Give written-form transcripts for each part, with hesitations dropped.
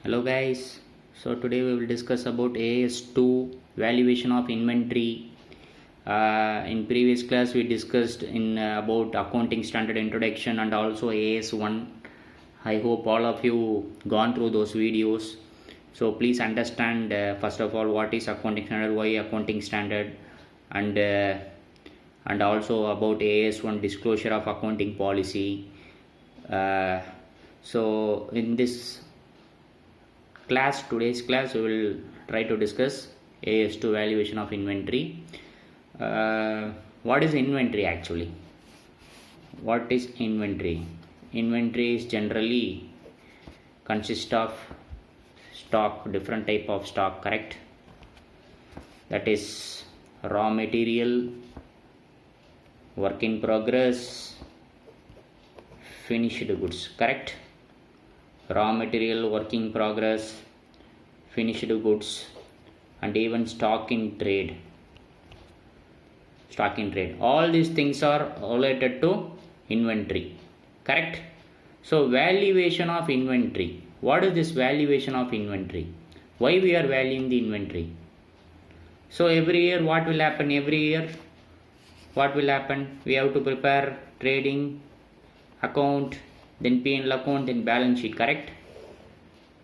Hello guys, so today we will discuss about AS2 valuation of inventory. In previous class we discussed in about accounting standard introduction and also AS1. I hope all of you gone through those videos. So please understand first of all what is accounting standard, why accounting standard, and also about AS1 disclosure of accounting policy. So in this today's class we will try to discuss AS2 valuation of inventory. What is inventory actually? What is inventory? Inventory is generally consist of stock, different type of stock, correct? That is raw material, work in progress, finished goods, correct? Raw material, work in progress, finished goods, and even stock in trade. All these things are related to inventory, correct? So valuation of inventory. What is this valuation of inventory? Why we are valuing the inventory? So every year what will happen? We have to prepare trading account, then P&L account, then balance sheet, correct?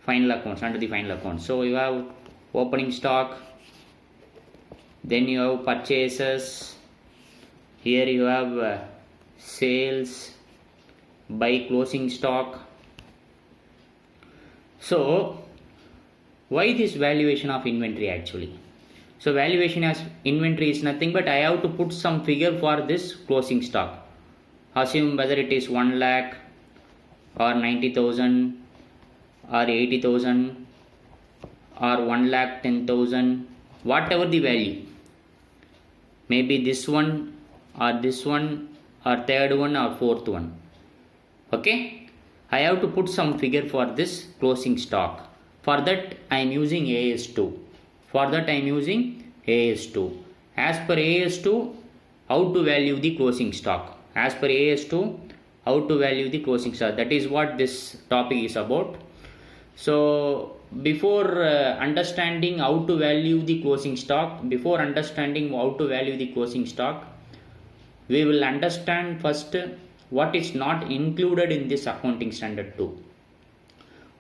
Final accounts, under the final accounts. So you have opening stock, then you have purchases, here you have sales, by closing stock. So why this valuation of inventory actually? So valuation as inventory is nothing but I have to put some figure for this closing stock. Assume whether it is 1 lakh or 90,000 or 80,000 or 1 lakh 10,000, whatever the value, maybe this one or third one or fourth one. Okay, I have to put some figure for this closing stock. For that I am using AS2. As per AS2, how to value the closing stock? As per AS2, how to value the closing stock? That is what this topic is about. So before understanding how to value the closing stock, we will understand first what is not included in this accounting standard 2.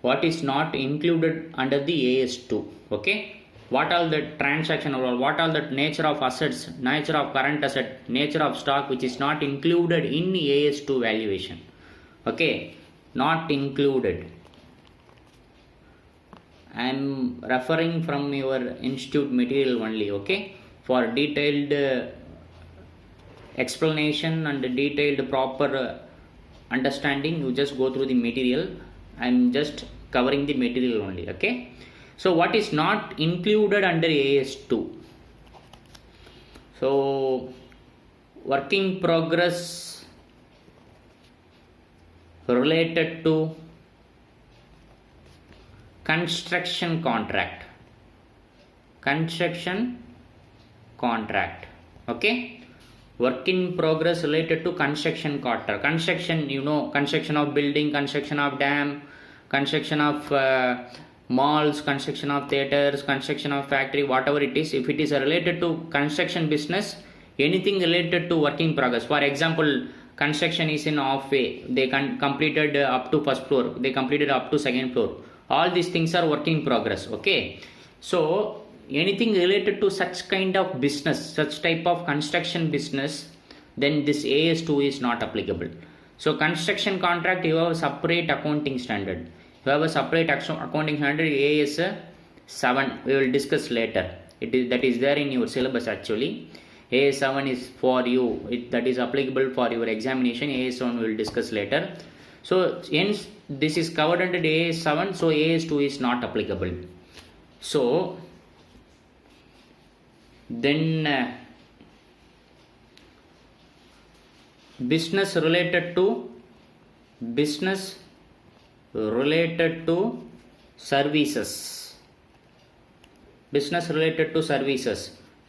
What is not included under the AS2? Okay. What are the transaction or what are the nature of assets, nature of current asset, nature of stock which is not included in AS2 valuation? Okay, not included. I am referring from your institute material only. Okay, for detailed explanation and detailed proper understanding, you just go through the material. I am just covering the material only. Okay. So what is not included under AS2? So work in progress related to construction contract. Okay, work in progress related to construction contract. Construction, construction of building, construction of dam, construction of malls, construction of theaters, construction of factory, whatever it is. If it is related to construction business, anything related to work in progress. For example, construction is in halfway, they completed up to first floor, they completed up to second floor. All these things are work in progress. Okay, so anything related to such kind of business, such type of construction business, then this AS2 is not applicable. So construction contract, you have a separate accounting standard. You have a separate accounting standard, AS7. We will discuss later. That is there in your syllabus actually. AS7 is for you. That is applicable for your examination. AS1 we will discuss later. So hence this is covered under AS7. So AS2 is not applicable. So then business related to services,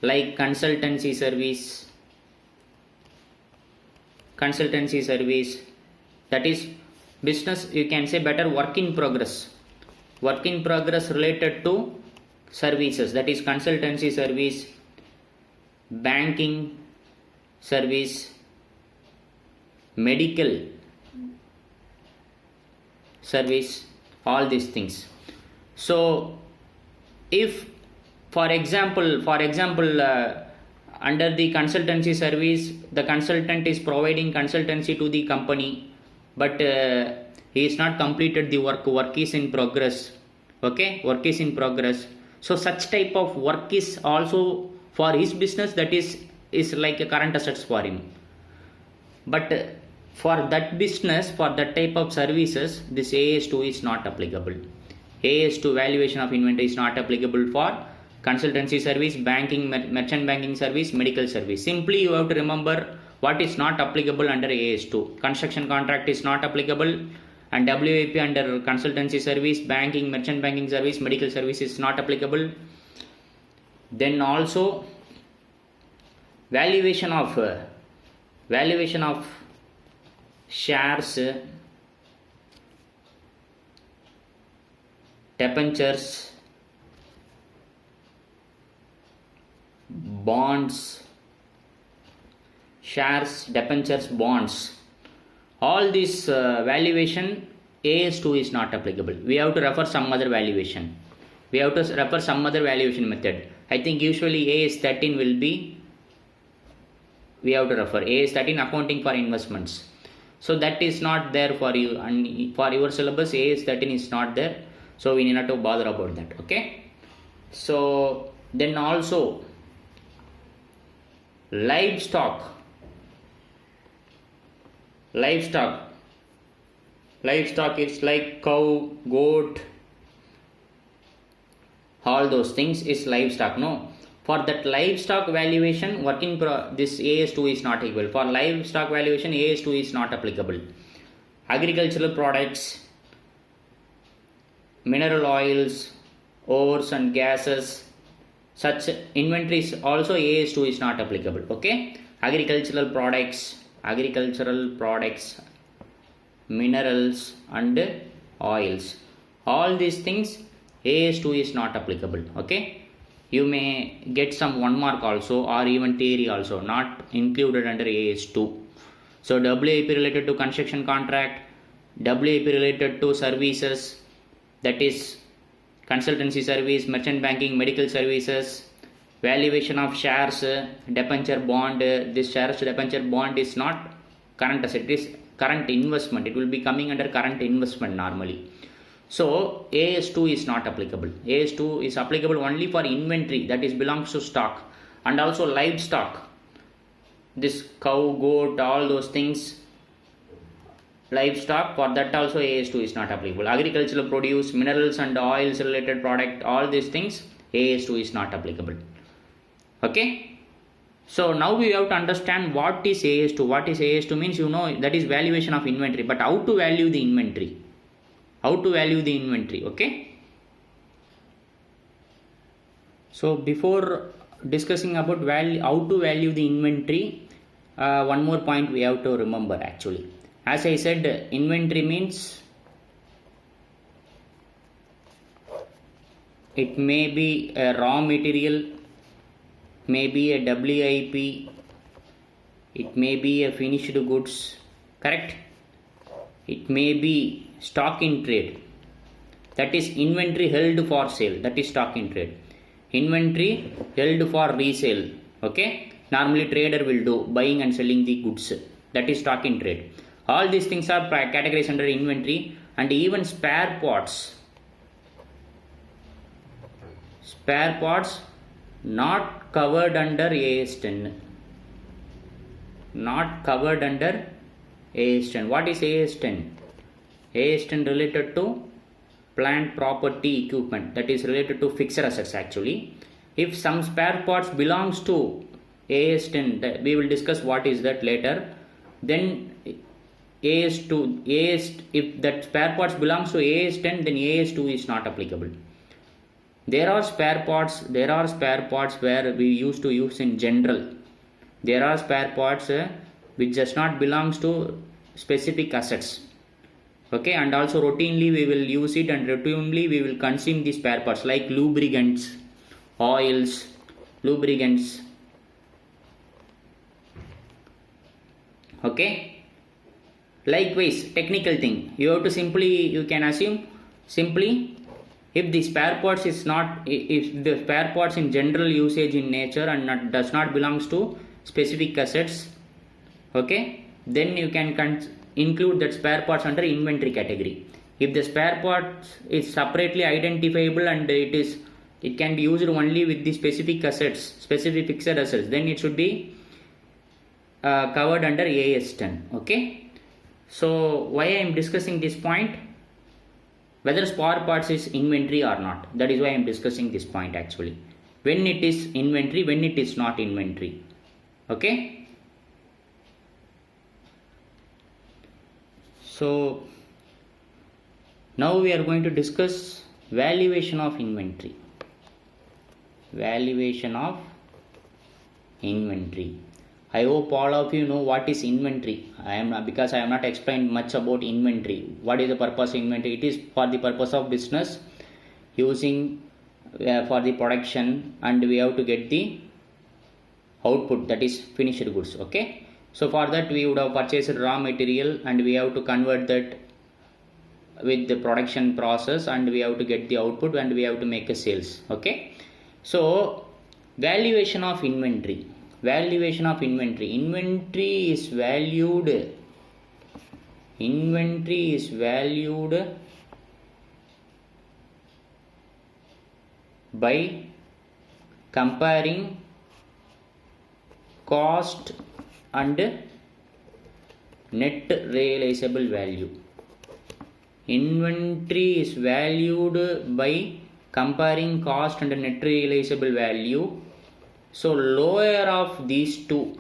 like consultancy service, that is business, you can say better work in progress. work in progress related to services, that is consultancy service, banking service, medical service, all these things. So if for example under the consultancy service, the consultant is providing consultancy to the company, but he is not completed the work is in progress. Okay, work is in progress. So such type of work is also for his business, that is like a current assets for him. But for that business, for that type of services, this AS2 is not applicable. AS2 valuation of inventory is not applicable for consultancy service, banking, merchant banking service, medical service. Simply you have to remember what is not applicable under AS2. Construction contract is not applicable, and WIP under consultancy service, banking, merchant banking service, medical service is not applicable. Then also valuation of shares, debentures, bonds, shares, debentures, bonds, all this valuation AS2 is not applicable. We have to refer some other valuation. We have to refer some other valuation method. I think usually AS13 will be, we have to refer AS13 accounting for investments. So that is not there for you, and for your syllabus AS13 is not there, so we need not to bother about that. Okay, so then also livestock is like cow, goat, all those things is livestock. No, for that livestock valuation, this AS2 is not equal. For livestock valuation, AS2 is not applicable. Agricultural products, mineral oils, ores and gases, such inventories also AS2 is not applicable. Okay, agricultural products, minerals and oils, all these things AS2 is not applicable. Okay, you may get some 1 mark also, or even theory also, not included under AS2. So WIP related to construction contract, WIP related to services, that is consultancy service, merchant banking, medical services, valuation of shares, debenture, bond. This shares, debenture, bond is not current asset, it is current investment. It will be coming under current investment normally. So AS2 is not applicable. AS2 is applicable only for inventory, that is belongs to stock, and also livestock, this cow, goat, all those things, livestock, for that also AS2 is not applicable. Agricultural produce, minerals and oils related product, all these things AS2 is not applicable. Okay, so now we have to understand what is AS2. What is AS2 means, you know, that is valuation of inventory, but how to value the inventory? Okay, so before discussing about how to value the inventory, one more point we have to remember. Actually, as I said, inventory means it may be a raw material, may be a WIP, it may be a finished goods, correct? It may be stock in trade, that is inventory held for sale, that is stock in trade. Inventory held for resale, okay, normally trader will do buying and selling the goods, that is stock in trade. All these things are categorized under inventory. And even spare parts not covered under AS10. What is AS10? AS10 related to plant, property, equipment, that is related to fixed assets. Actually, if some spare parts belongs to AS10, we will discuss what is that later. Then AS2, if that spare parts belongs to AS10, then AS2 is not applicable. There are spare parts where we used to use in general. There are spare parts which does not belongs to specific assets. Okay, and also routinely we will use it, and routinely we will consume the spare parts like lubricants, oils, lubricants. Okay, likewise technical thing, you have to you can assume simply, if the spare parts is not, if the spare parts in general usage in nature and does not belongs to specific assets, okay, then you can include that spare parts under inventory category. If the spare parts is separately identifiable and it can be used only with the specific assets, specific fixed assets, then it should be covered under AS10. Okay, so why I am discussing this point, whether spare parts is inventory or not, that is why I am discussing this point actually, when it is inventory, when it is not inventory. Okay, so now we are going to discuss valuation of inventory. Valuation of inventory. I hope all of you know what is inventory. Because I am not explained much about inventory. What is the purpose of inventory? It is for the purpose of business, using for the production, and we have to get the output, that is finished goods. Okay, so for that we would have purchased raw material, and we have to convert that with the production process, and we have to get the output, and we have to make a sales. Okay, so valuation of inventory. Valuation of inventory. Inventory is valued by comparing cost and net realizable value. Inventory is valued by comparing cost and net realizable value. So lower of these two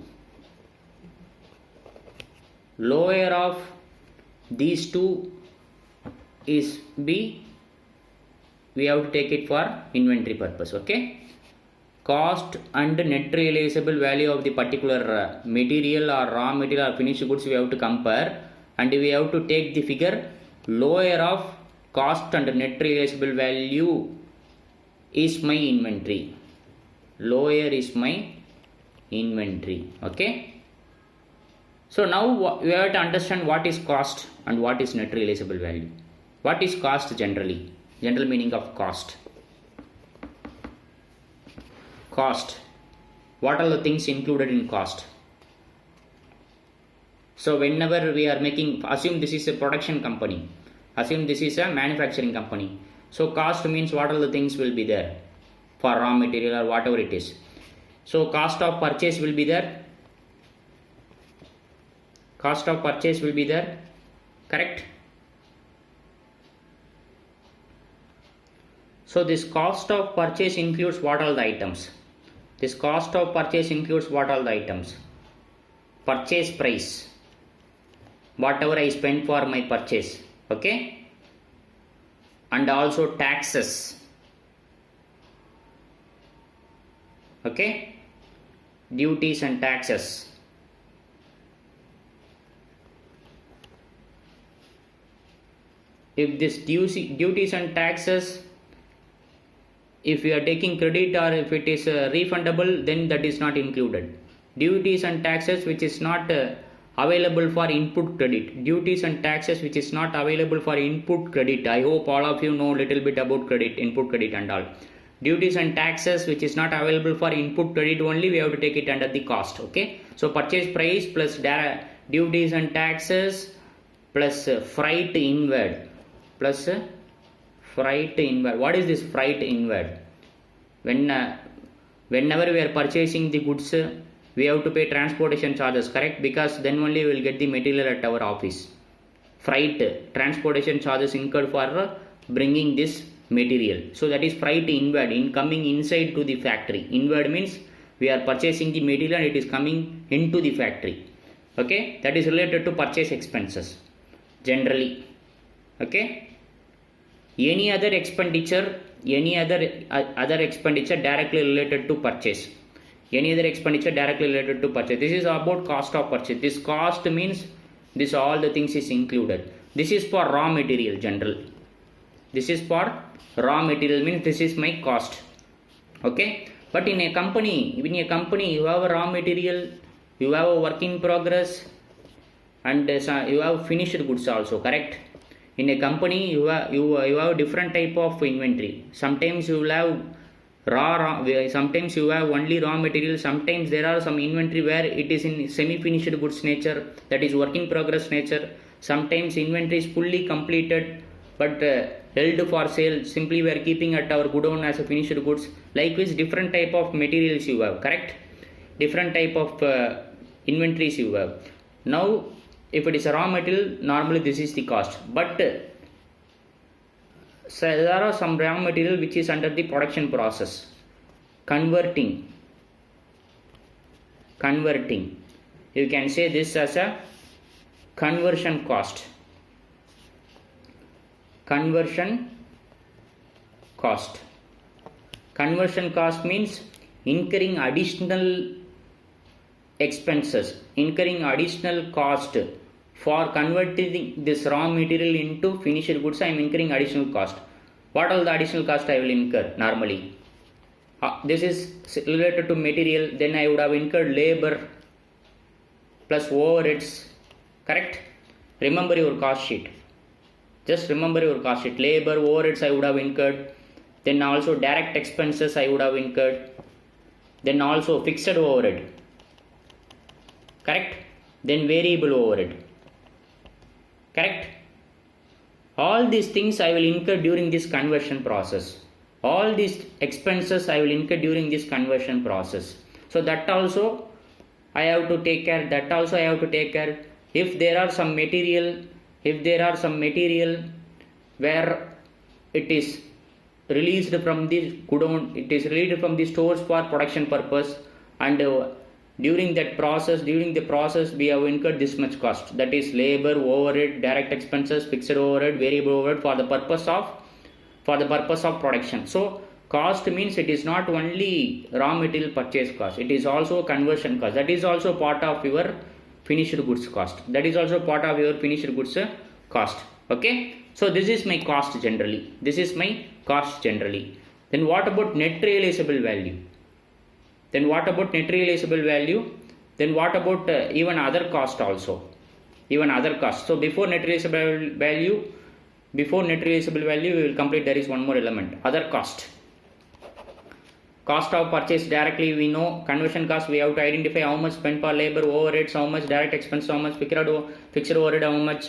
is B. We have to take it for inventory purpose. Okay, cost and net realizable value of the particular material or raw material or finished goods we have to compare, and we have to take the figure lower of cost and net realizable value is my inventory. Lower is my inventory. Okay, so now we have to understand what is cost and what is net realizable value. What is cost generally? General meaning of cost. Cost. What are the things included in cost? So whenever we are making, assume this is a production company, assume this is a manufacturing company. So cost means what are the things will be there for raw material or whatever it is. So cost of purchase will be there. Cost of purchase will be there. Correct? So this cost of purchase includes what all the items? This cost of purchase includes what all the items? Purchase price, whatever I spent for my purchase. Okay? And also taxes. Okay, duties and taxes. If this duties and taxes, if we are taking credit or if it is refundable, then that is not included. Duties and taxes which is not available for input credit. Duties and taxes which is not available for input credit. I hope all of you know little bit about credit, input credit and all. Duties and taxes which is not available for input credit only, we have to take it under the cost. Okay, so purchase price plus duties and taxes plus freight inward, plus freight inward. What is this freight inward? Whenever we are purchasing the goods, we have to pay transportation charges, correct? Because then only we will get the material at our office. Freight, transportation charges incurred for bringing this material. So that is freight inward, coming inside to the factory. Inward means we are purchasing the material and it is coming into the factory. Okay, that is related to purchase expenses generally. Okay, any other expenditure, other expenditure directly related to purchase. Any other expenditure directly related to purchase. This is about cost of purchase. This cost means this all the things is included. This is for raw material general. This is for raw material, means this is my cost. Okay, but in a company you have a raw material, you have a work in progress, and you have finished goods also, correct? In a company you have different type of inventory. Sometimes you will have sometimes you have only raw material. Sometimes there are some inventory where it is in semi finished goods nature, that is work in progress nature. Sometimes inventory is fully completed but held for sale, simply we are keeping at our godown as a finished goods. Likewise, different type of materials you have, correct? Different type of inventories you have. Now if it is a raw material, normally this is the cost, but so there are some raw material which is under the production process, converting. You can say this as a conversion cost. Conversion cost means incurring additional expenses, incurring additional cost for converting this raw material into finished goods. I am incurring additional cost. What are the additional cost I will incur normally? This is related to material, then I would have incurred labor plus overheads, correct? Remember your cost sheet. Just remember your cost sheet. Labor, overheads I would have incurred, then also direct expenses I would have incurred, then also fixed overhead, correct? Then variable overhead, correct? All these things I will incur during this conversion process. All these expenses I will incur during this conversion process. So that also I have to take care. If there are some material, where it is released from the godown, it is released from the stores for production purpose, and during the process we have incurred this much cost, that is labor, overhead, direct expenses, fixed overhead, variable overhead, for the purpose of production. So cost means it is not only raw material purchase cost, it is also conversion cost. That is also part of your finished goods cost. Okay, so this is my cost generally. Then what about net realizable value? Then what about even other cost also? So before net realizable value, we will complete. There is one more element, other cost. Cost of purchase directly we know. Conversion cost, we have to identify how much spent for labor, overheads, how much direct expense, how much fixed overhead, how much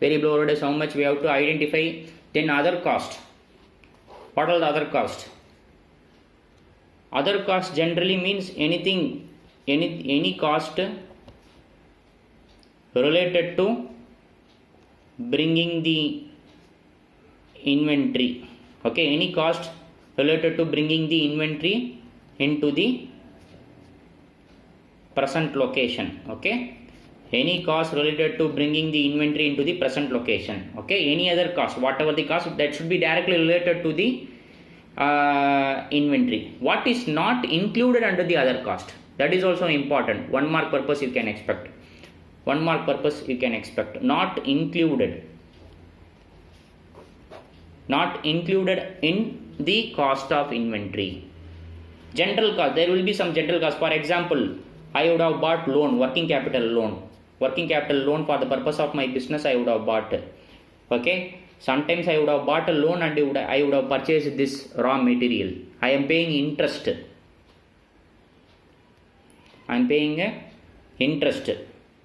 variable overhead, how much we have to identify. Then other cost. What are the other cost? Other cost generally means anything, any cost related to bringing the inventory. Okay, any cost related to bringing the inventory into the present location. Okay, any cost related to bringing the inventory into the present location. Okay, any other cost, whatever the cost, that should be directly related to the inventory. What is not included under the other cost, that is also important. 1 mark purpose you can expect. Not included in the cost of inventory. General cost, there will be some general cost. For example, I would have bought working capital loan for the purpose of my business. I would have bought. Okay, sometimes I would have bought a loan and I would have purchased this raw material. I am paying interest.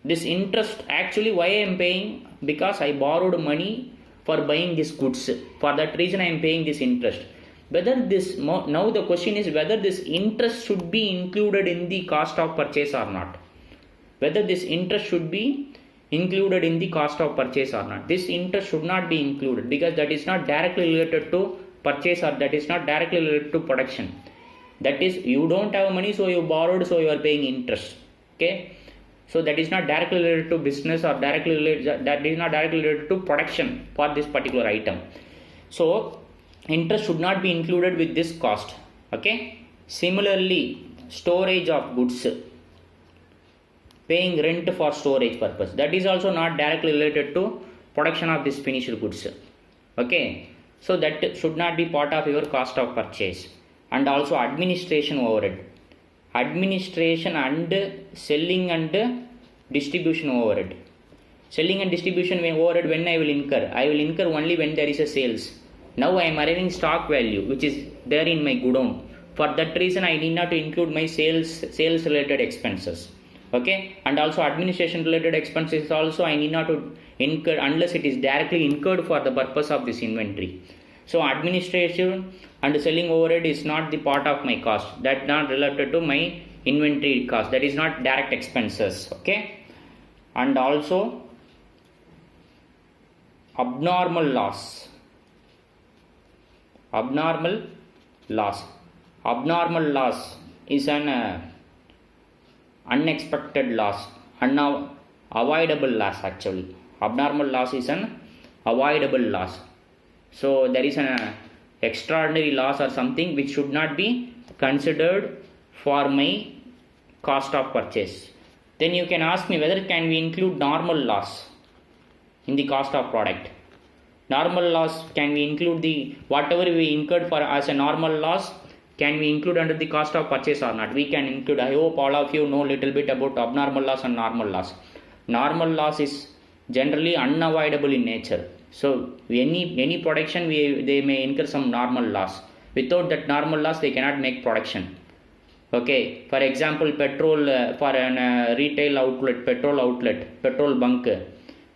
This interest, actually why I am paying? Because I borrowed money for buying these goods. For that reason I am paying this interest. Now the question is whether this interest should be included in the cost of purchase or not. This interest should not be included, because that is not directly related to purchase, or that is not directly related to production. That is, you don't have money, so you borrowed, so you are paying interest. Okay, so that is not directly related to business, or that is not directly related to production for this particular item. So interest should not be included with this cost. Okay, similarly, storage of goods, paying rent for storage purpose, that is also not directly related to production of this finished goods. Okay, so that should not be part of your cost of purchase. And also administration overhead, administration and selling and distribution overhead. Selling and distribution overhead, when I will incur? I will incur only when there is a sales. Now I am arriving stock value which is there in my godown. For that reason I need not to include my sales related expenses. Okay, and also administration related expenses also I need not to incur unless it is directly incurred for the purpose of this inventory. So administration and selling overhead is not the part of my cost, that not related to my inventory cost, that is not direct expenses. Okay, and also abnormal loss. Abnormal loss is an unexpected loss, avoidable loss actually. Abnormal loss is an avoidable loss. So there is an extraordinary loss or something which should not be considered for my cost of purchase. Then you can ask me whether can we include normal loss in the cost of product. Normal loss, can we include the whatever we incurred for as a normal loss, can we include under the cost of purchase or not? We can include. I hope all of you know little bit about abnormal loss and normal loss. Normal loss is generally unavoidable in nature. So any production they may incur some normal loss. Without that normal loss they cannot make production. Okay, for example petrol, for an retail outlet, petrol bunk,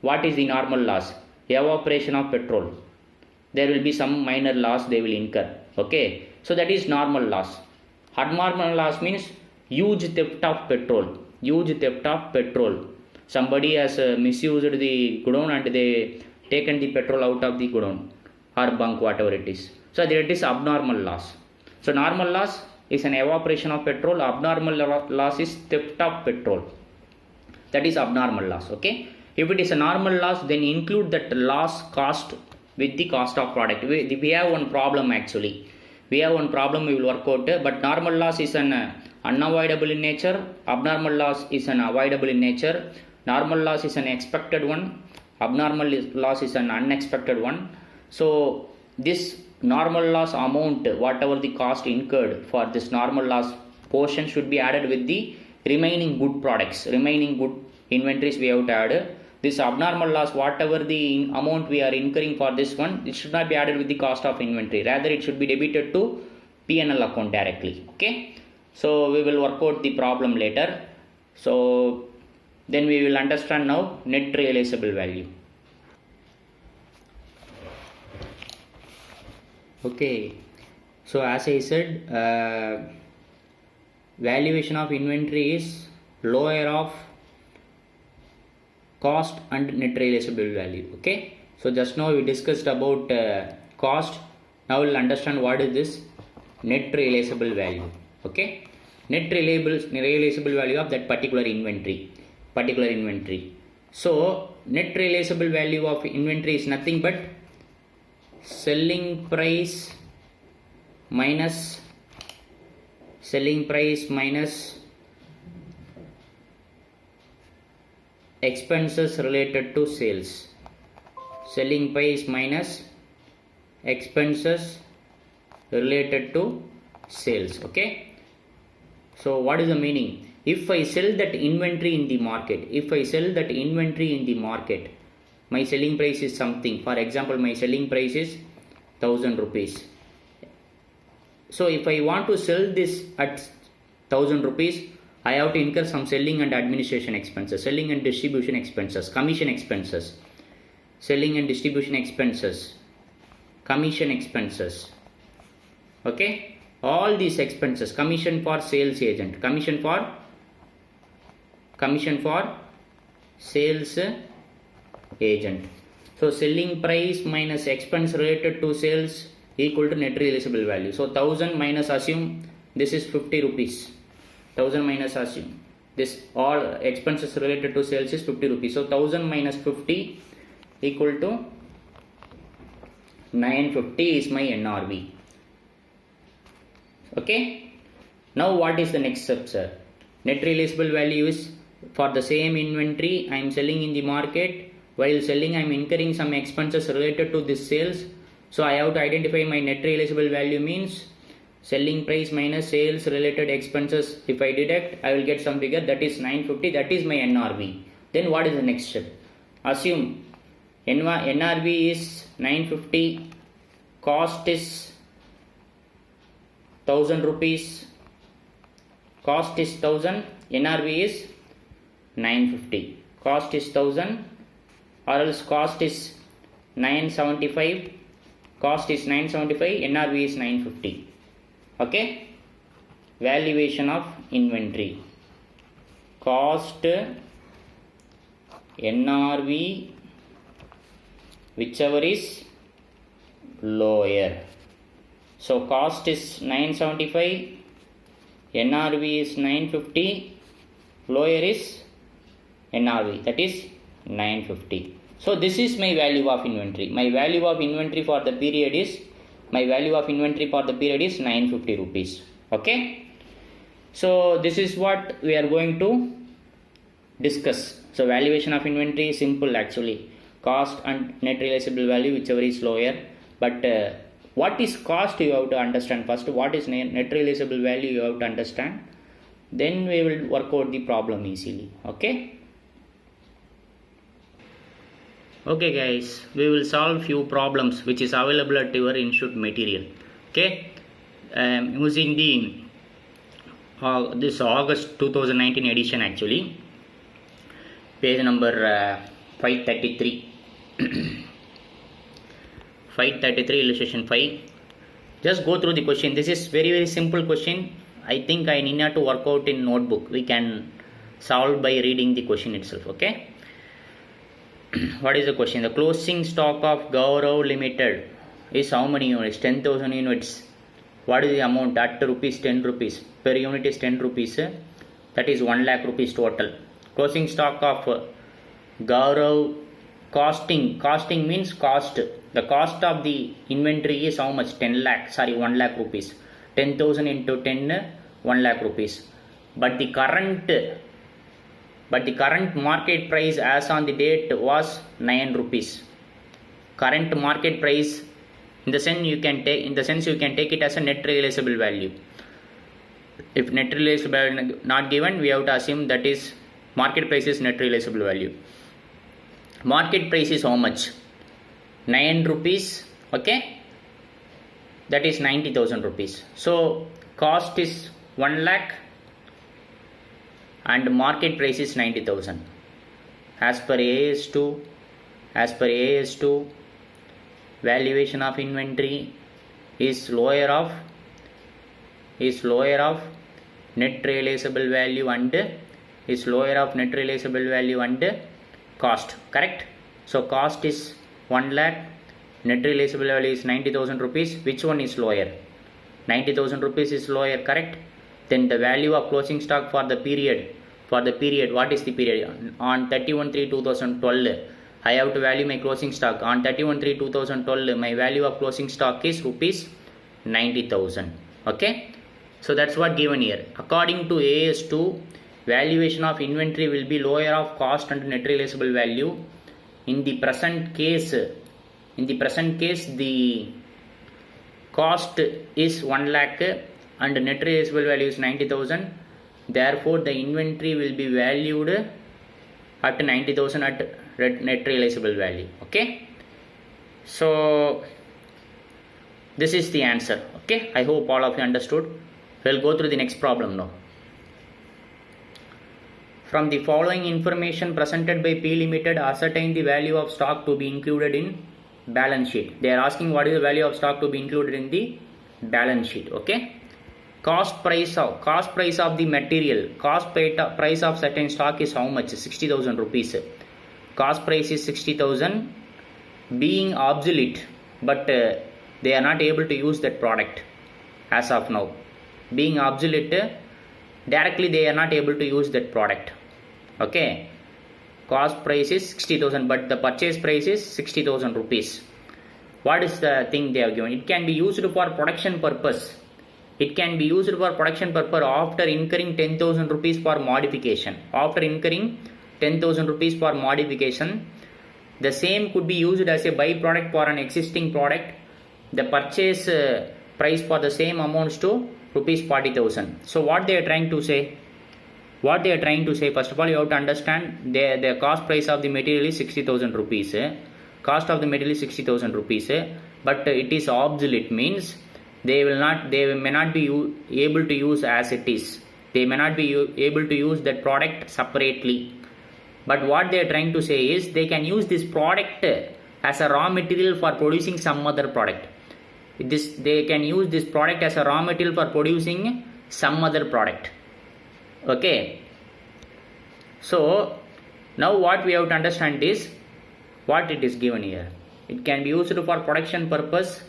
what is the normal loss? Evaporation of petrol. There will be some minor loss they will incur. Okay, so that is normal loss. Abnormal loss means huge theft of petrol. Somebody has misused the godown and they taken the petrol out of the godown or bunk, whatever it is. So that is abnormal loss. So normal loss is an evaporation of petrol. Abnormal loss is theft of petrol. That is abnormal loss. Okay, if it is a normal loss, then include that loss cost with the cost of product. We have one problem actually. We will work out. But normal loss is an unavoidable in nature. Abnormal loss is an avoidable in nature. Normal loss is an expected one. Abnormal loss is an unexpected one. So this normal loss amount, whatever the cost incurred for this normal loss portion, should be added with the remaining good products, remaining good inventories we have to add. This abnormal loss, whatever the amount we are incurring for this one, it should not be added with the cost of inventory. Rather it should be debited to P&L account directly. Okay, so we will work out the problem later. So then we will understand now net realizable value. Okay, so as I said, valuation of inventory is lower of cost and net realizable value. Okay, so just now we discussed about cost. Now we'll understand what is this net realizable value. Okay, net realizable value of that particular inventory. So net realizable value of inventory is nothing but selling price minus expenses related to sales. Selling price minus expenses related to sales. Okay, so what is the meaning? If I sell that inventory in the market, my selling price is something. For example, my selling price is 1000 rupees. So if I want to sell this at 1000 rupees, I have to incur some selling and administration expenses, selling and distribution expenses, commission expenses, commission expenses. Okay, all these expenses, commission for sales agent, commission for sales agent. So selling price minus expense related to sales equal to net realizable value. So 1000 minus, assume this is 50 rupees. 1000 minus, assume this all expenses related to sales is 50 rupees. So 1000 minus 50 equal to 950 is my NRV. Okay, now what is the next step, sir? Net realizable value is for the same inventory I am selling in the market. while selling I am incurring some expenses related to this sales. So I have to identify my net realizable value means selling price minus sales related expenses. If I deduct, I will get some figure, that is 950. That is my NRV. Then what is the next step? Assume NRV is 950, cost is 1000 rupees, cost is 1000, NRV is 950, cost is 1000, or else cost is 975, cost is 975, NRV is 950. Okay, valuation of inventory, cost, NRV, whichever is lower. So cost is 975, NRV is 950, lower is NRV, that is 950. So this is my value of inventory. My value of inventory for the period is 950 rupees. Okay. So this is what we are going to discuss. So valuation of inventory is simple actually. Cost and net realizable value, whichever is lower. But what is cost you have to understand first. What is net realizable value you have to understand. Then we will work out the problem easily. Okay. Okay guys, we will solve few problems which is available at your institute material. Okay, using the this August 2019 edition actually, page number 533. 533 illustration 5. Just go through the question. This is very simple question. I think I need not to work out in notebook. We can solve by reading the question itself. Okay. What is the question? The closing stock of Gaurav Limited is how many units? 10,000 units. What is the amount? At rupees 10 rupees. Per unit is 10 rupees. That is 1 lakh rupees total. Closing stock of Gaurav. Costing means cost. The cost of the inventory is how much? 1 lakh rupees. 10,000 into 10, 1 lakh rupees. But the current market price as on the date was 9 rupees. Current market price, in the sense you can take it as a net realizable value. If net realizable value not given, we have to assume that is market price is net realizable value. Market price is how much? 9 rupees. Okay, that is 90,000 rupees. So cost is 1 lakh and market price is 90,000. As per AS2, valuation of inventory is lower of net realizable value and cost. Correct. So cost is 1 lakh, net realizable value is 90,000 rupees. Which one is lower? 90,000 rupees is lower. Correct. Then the value of closing stock for the period, what is the period? On 31/3/2012, I have to value my closing stock. On 31/3/2012, my value of closing stock is rupees 90,000. Okay, so that's what given here. According to AS2, valuation of inventory will be lower of cost and net realizable value. In the present case, the cost is 1 lakh and net realizable value is 90,000. Therefore, the inventory will be valued at 90,000 at net realizable value. Okay. So this is the answer. Okay. I hope all of you understood. We'll go through the next problem now. From the following information presented by P Limited, ascertain the value of stock to be included in balance sheet. They are asking what is the value of stock to be included in the balance sheet. Okay. Cost price of the material. Cost price of certain stock is how much? 60,000 rupees. Cost price is 60,000, being obsolete, but they are not able to use that product as of now. Being obsolete, directly they are not able to use that product. Okay. Cost price is 60,000, but the purchase price is 60,000 rupees. What is the thing they have given? It can be used for production purpose. It can be used for production purpose after incurring 10,000 rupees for modification. After incurring 10,000 rupees for modification, The same could be used as a byproduct for an existing product. The purchase price for the same amounts to rupees 40,000. So what they are trying to say? What they are trying to say, first of all, you have to understand the cost price of the material is 60,000 rupees. Cost of the material is 60,000 rupees, but it is obsolete, means they may not be able to use as it is. They may not be able to use that product separately. But what they are trying to say is they can use this product as a raw material for producing some other product. They can use this product as a raw material for producing some other product. Okay. So now what we have to understand is what it is given here. It can be used for production purpose.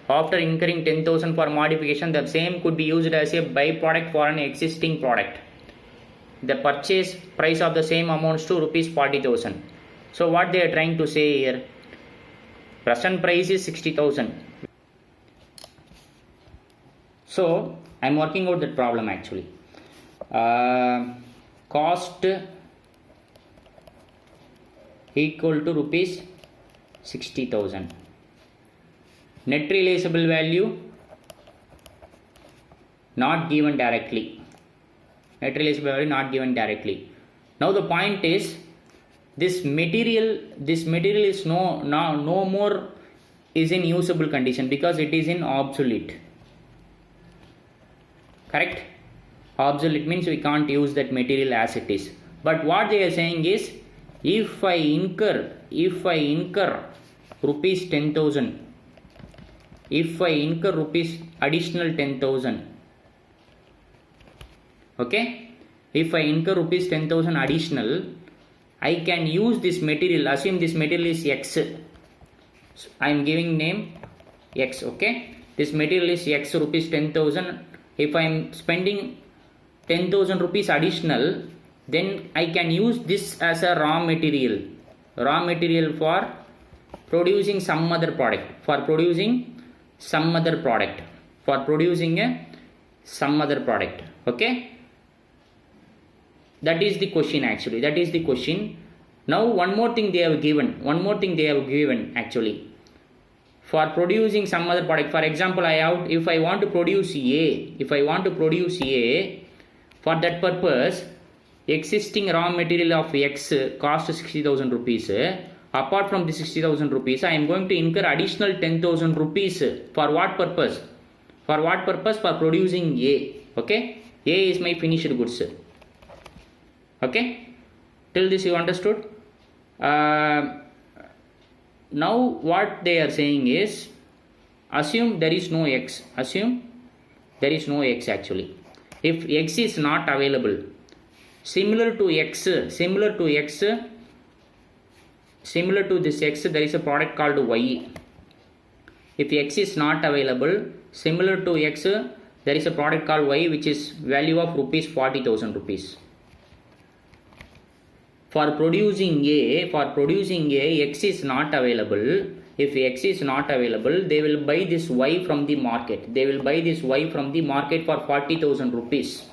After incurring 10,000 for modification, the same could be used as a byproduct for an existing product. The purchase price of the same amounts to rupees 40,000. So what they are trying to say here, present price is 60,000. So I am working out that problem actually. Cost equal to rupees 60,000. Net realizable value not given directly. Net realizable value not given directly. Now the point is, this material is no more is in usable condition because it is in obsolete. Correct? Obsolete means we can't use that material as it is. But what they are saying is, if I incur rupees 10,000, if I incur rupees additional 10,000, okay, if I incur rupees 10,000 additional, I can use this material. Assume this material is X. So I am giving name X. Okay, this material is X rupees 10,000. If I am spending 10,000 rupees additional, then I can use this as a raw material for producing some other product, okay. That is the question actually. That is the question. Now one more thing they have given actually. For producing some other product, for example, if I want to produce A, for that purpose, existing raw material of X cost 60,000 rupees. Apart from the 60,000 rupees, I am going to incur additional 10,000 rupees. For what purpose? For producing A. Okay, A is my finished goods. Okay, till this you understood? Now what they are saying is, assume there is no X. Actually. If X is not available, similar to this X, there is a product called Y. If X is not available, similar to X, there is a product called Y, which is value of rupees 40,000 rupees. For producing A, X is not available. If X is not available, they will buy this Y from the market. For 40,000 rupees.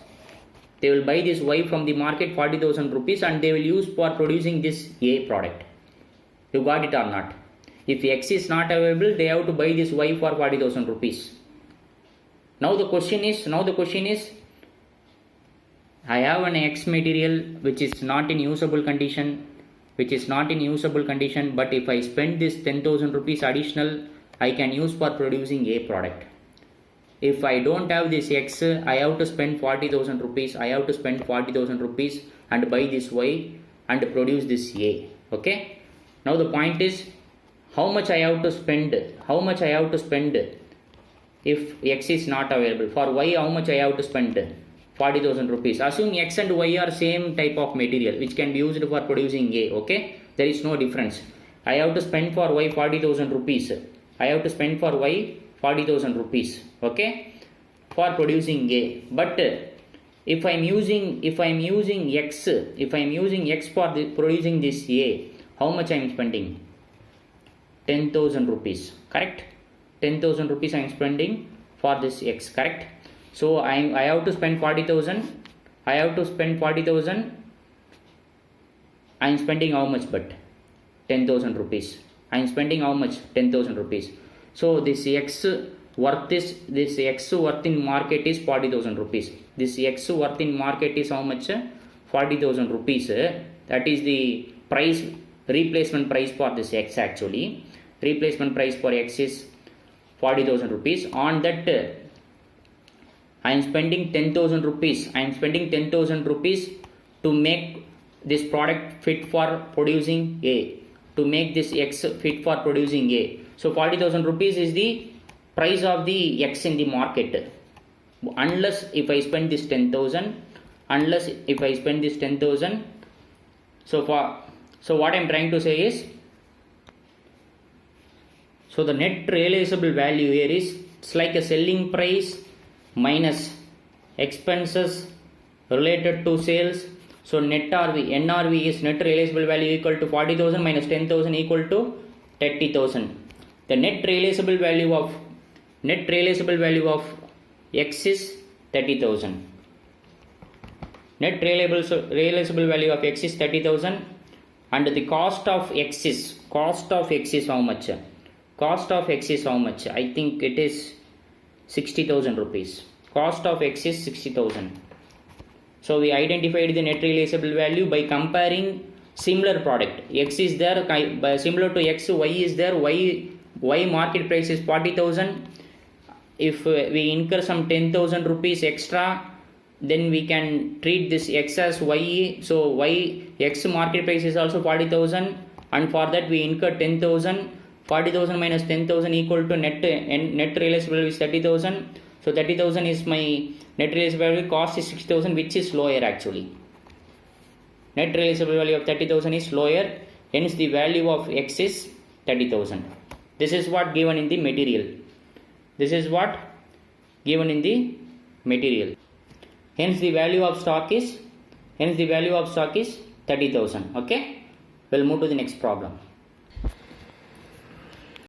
They will buy this Y from the market 40,000 rupees and they will use for producing this A product. You got it or not? If X is not available, they have to buy this Y for 40,000 rupees. Now the question is, I have an X material which is not in usable condition, but if I spend this 10,000 rupees additional, I can use for producing A product. If I don't have this X, I have to spend 40,000 rupees. And buy this Y and produce this A. Okay. Now the point is, how much I have to spend if X is not available. For Y, how much I have to spend? 40,000 rupees. Assume X and Y are same type of material which can be used for producing A. Okay, there is no difference. I have to spend for Y 40,000 rupees. Okay, for producing A. But if I am using X for producing this A, how much I am spending? 10,000 rupees. Correct? 10,000 rupees I am spending for this X. Correct? So I have to spend 40,000. I am spending how much? But 10,000 rupees. I am spending how much? 10,000 rupees. So this X worth in market is 40,000 rupees. This X worth in market is how much? 40,000 rupees. That is the price, replacement price for this X actually. Replacement price for X is 40,000 rupees. On that I am spending 10,000 rupees. I am spending 10,000 rupees to make this product fit for producing A. To make this X fit for producing A. So 40,000 rupees is the price of the X in the market. Unless if I spend this 10,000, so what I am trying to say is, so the net realizable value here is, it's like a selling price minus expenses related to sales. So net RV, NRV is net realizable value equal to 40,000 minus 10,000 equal to 30,000. The net realizable value of X is 30,000. Net realizable value of X is 30,000, and the cost of X is how much? Cost of X is how much? I think it is 60,000 rupees. Cost of X is 60,000. So we identified the net realizable value by comparing similar product. X is there, similar to X, Y is there. Y market price is 40,000. If we incur some 10,000 rupees extra, then we can treat this X as Y. So X market price is also 40,000, and for that we incur 10,000. 40,000 minus 10,000 equal to net realizable value is 30,000. So 30,000 is my net realizable value. Cost is 6,000, which is lower actually. Net realizable value of 30,000 is lower. Hence the value of X is 30,000. This is what given in the material. Hence the value of stock is 30,000. Okay. We'll move to the next problem.